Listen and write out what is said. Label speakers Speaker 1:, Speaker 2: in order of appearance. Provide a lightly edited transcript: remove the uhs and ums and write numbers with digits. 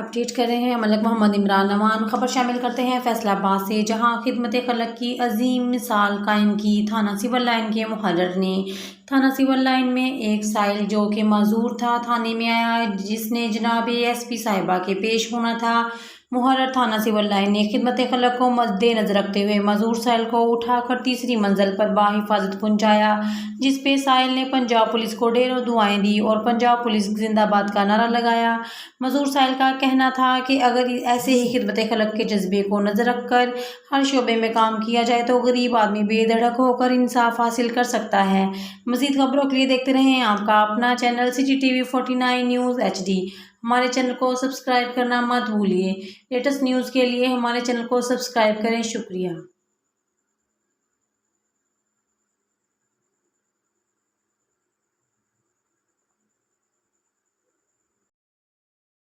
Speaker 1: Update کر رہے ہیں ملک محمد عمران نوان۔ خبر شامل کرتے ہیں فیصلہ آباد سے، جہاں خدمت خلق کی عظیم مثال قائم کی تھانہ سول لائن کے محرر نے۔ تھانہ سول لائن میں ایک سائل جو کہ معذور تھا تھانے میں آیا، جس نے جناب ایس پی صاحبہ کے پیش ہونا تھا۔ محرر تھانہ سول لائن نے خدمت خلق کو مد نظر رکھتے ہوئے معذور سائل کو اٹھا کر تیسری منزل پر بحفاظت پہنچایا، جس پہ سائل نے پنجاب پولیس کو ڈھیروں دعائیں دی اور پنجاب پولیس زندہ باد کا نعرہ لگایا۔ معذور سائل کا کہنا تھا کہ اگر ایسے ہی خدمت خلق کے جذبے کو نظر رکھ کر ہر شعبے میں کام کیا جائے تو غریب آدمی بے دھڑک ہو کر انصاف حاصل کر سکتا ہے۔ مزید خبروں کے لیے دیکھتے رہیں آپ کا اپنا چینل CGTV 49 نیوز HD۔ ہمارے چینل کو سبسکرائب کرنا مت بھولیے۔ لیٹسٹ نیوز کے لیے ہمارے چینل کو سبسکرائب کریں۔ شکریہ۔